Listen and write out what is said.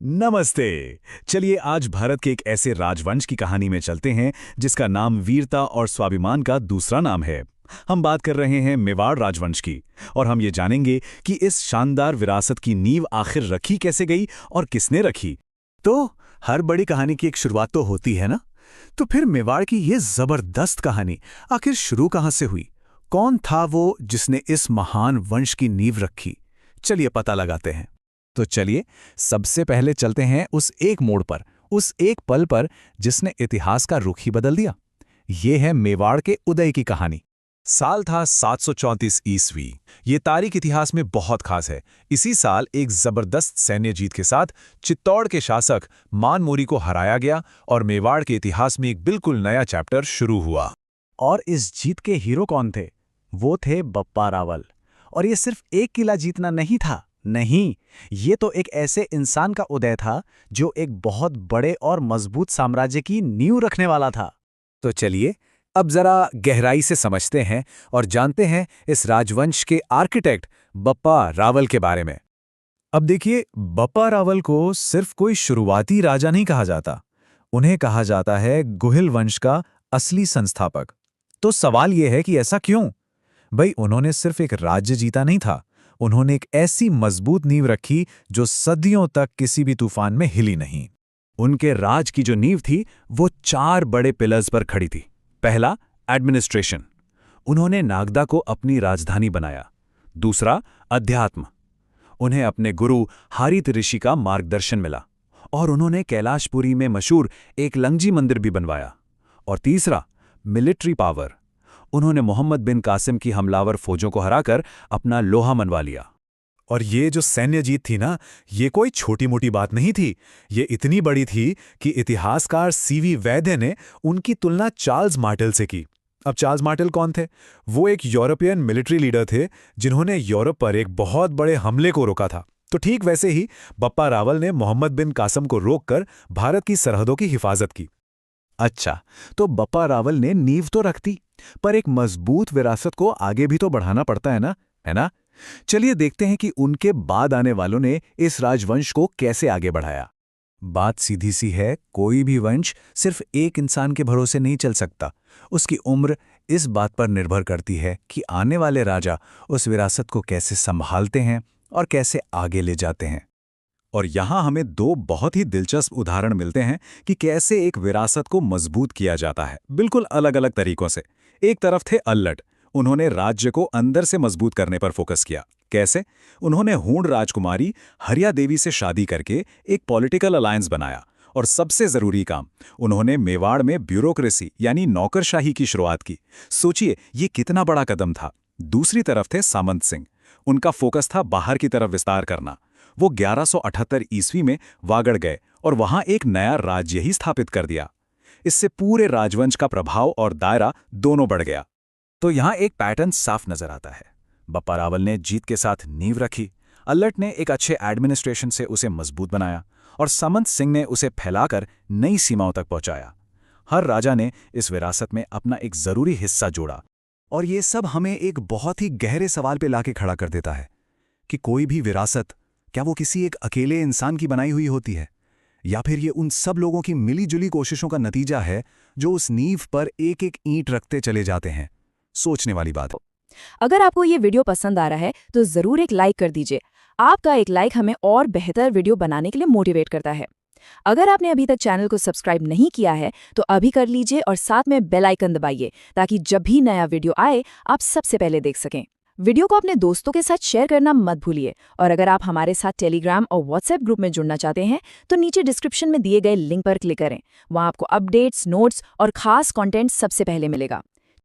नमस्ते। चलिए आज भारत के एक ऐसे राजवंश की कहानी में चलते हैं जिसका नाम वीरता और स्वाभिमान का दूसरा नाम है। हम बात कर रहे हैं मेवाड़ राजवंश की और हम ये जानेंगे कि इस शानदार विरासत की नींव आखिर रखी कैसे गई और किसने रखी। तो हर बड़ी कहानी की एक शुरुआत तो होती है ना। तो फिर मेवाड़ की ये जबरदस्त कहानी आखिर शुरू कहाँ से हुई? कौन था वो जिसने इस महान वंश की नींव रखी? चलिए पता लगाते हैं। तो चलिए सबसे पहले चलते हैं उस एक मोड़ पर, उस एक पल पर जिसने इतिहास का रुख ही बदल दिया। ये है मेवाड़ के उदय की कहानी। साल था 734 ईस्वी। ये तारीख इतिहास में बहुत खास है। इसी साल एक जबरदस्त सैन्य जीत के साथ चित्तौड़ के शासक मानमोरी को हराया गया और मेवाड़ के इतिहास में एक बिल्कुल नया चैप्टर शुरू हुआ। और इस जीत के हीरो कौन थे? वो थे बप्पा रावल। और ये सिर्फ एक किला जीतना नहीं था, नहीं, ये तो एक ऐसे इंसान का उदय था जो एक बहुत बड़े और मजबूत साम्राज्य की नींव रखने वाला था। तो चलिए अब जरा गहराई से समझते हैं और जानते हैं इस राजवंश के आर्किटेक्ट बप्पा रावल के बारे में। अब देखिए, बप्पा रावल को सिर्फ कोई शुरुआती राजा नहीं कहा जाता, उन्हें कहा जाता है गुहिल वंश का असली संस्थापक। तो सवाल यह है कि ऐसा क्यों? भाई, उन्होंने सिर्फ एक राज्य जीता नहीं था, उन्होंने एक ऐसी मजबूत नींव रखी जो सदियों तक किसी भी तूफान में हिली नहीं। उनके राज की जो नींव थी वो 4 बड़े पिलर्स पर खड़ी थी। पहला, एडमिनिस्ट्रेशन, उन्होंने नागदा को अपनी राजधानी बनाया। दूसरा, अध्यात्म, उन्हें अपने गुरु हारित ऋषि का मार्गदर्शन मिला और उन्होंने कैलाशपुरी में मशहूर एक लंगजी मंदिर भी बनवाया। और तीसरा, मिलिट्री पावर, उन्होंने मोहम्मद बिन कासिम की हमलावर फौजों को हराकर अपना लोहा मनवा लिया। और ये जो सैन्य जीत थी ना, ये कोई छोटी मोटी बात नहीं थी। ये इतनी बड़ी थी कि इतिहासकार सीवी वैद्य ने उनकी तुलना चार्ल्स मार्टेल से की। अब चार्ल्स मार्टेल कौन थे? वो एक यूरोपियन मिलिट्री लीडर थे जिन्होंने यूरोप पर एक बहुत बड़े हमले को रोका था। तो ठीक वैसे ही बप्पा रावल ने मोहम्मद बिन कासिम को रोककर भारत की सरहदों की हिफाजत की। अच्छा, तो बप्पा रावल ने नींव तो रख दी, पर एक मजबूत विरासत को आगे भी तो बढ़ाना पड़ता है ना? चलिए देखते हैं कि उनके बाद आने वालों ने इस राजवंश को कैसे आगे बढ़ाया। बात सीधी सी है, कोई भी वंश सिर्फ एक इंसान के भरोसे नहीं चल सकता। उसकी उम्र इस बात पर निर्भर करती है कि आने वाले राजा उस विरासत को कैसे संभालते हैं और कैसे आगे ले जाते हैं। और यहाँ हमें 2 बहुत ही दिलचस्प उदाहरण मिलते हैं कि कैसे एक विरासत को मजबूत किया जाता है, बिल्कुल अलग-अलग तरीकों से। एक तरफ थे अल्लट, उन्होंने राज्य को अंदर से मजबूत करने पर फोकस किया। कैसे? उन्होंने हूण राजकुमारी हरिया देवी से शादी करके एक पॉलिटिकल अलायंस बनाया। और सबसे जरूरी काम, उन्होंने मेवाड़ में ब्यूरोक्रेसी यानी नौकरशाही की शुरुआत की। सोचिए ये कितना बड़ा कदम था। दूसरी तरफ थे सामंत सिंह, उनका फोकस था बाहर की तरफ विस्तार करना। वो 1178 ईस्वी में वागड़ गए और वहां एक नया राज्य ही स्थापित कर दिया। इससे पूरे राजवंश का प्रभाव और दायरा दोनों बढ़ गया। तो यहाँ एक पैटर्न साफ नजर आता है। बप्पा रावल ने जीत के साथ नींव रखी, अल्लट ने एक अच्छे एडमिनिस्ट्रेशन से उसे मजबूत बनाया और सामंत सिंह ने उसे फैलाकर नई सीमाओं तक पहुंचाया। हर राजा ने इस विरासत में अपना एक जरूरी हिस्सा जोड़ा। और ये सब हमें एक बहुत ही गहरे सवाल पे लाके खड़ा कर देता है कि कोई भी विरासत, क्या वो किसी एक अकेले इंसान की बनाई हुई होती है, या फिर ये उन सब लोगों की मिलीजुली कोशिशों का नतीजा है जो उस नींव पर एक एक ईंट रखते चले जाते हैं? सोचने वाली बात है। अगर आपको ये वीडियो पसंद आ रहा है तो जरूर एक लाइक कर दीजिए। आपका एक लाइक हमें और बेहतर वीडियो बनाने के लिए मोटिवेट करता है। अगर आपने अभी तक चैनल को सब्सक्राइब नहीं किया है तो अभी कर लीजिए और साथ में बेल आइकन दबाइए ताकि जब भी नया वीडियो आए आप सबसे पहले देख सकें। वीडियो को अपने दोस्तों के साथ शेयर करना मत भूलिए। और अगर आप हमारे साथ टेलीग्राम और व्हाट्सएप ग्रुप में जुड़ना चाहते हैं तो नीचे डिस्क्रिप्शन में दिए गए लिंक पर क्लिक करें। वहां आपको अपडेट्स, नोट्स और खास कंटेंट सबसे पहले मिलेगा।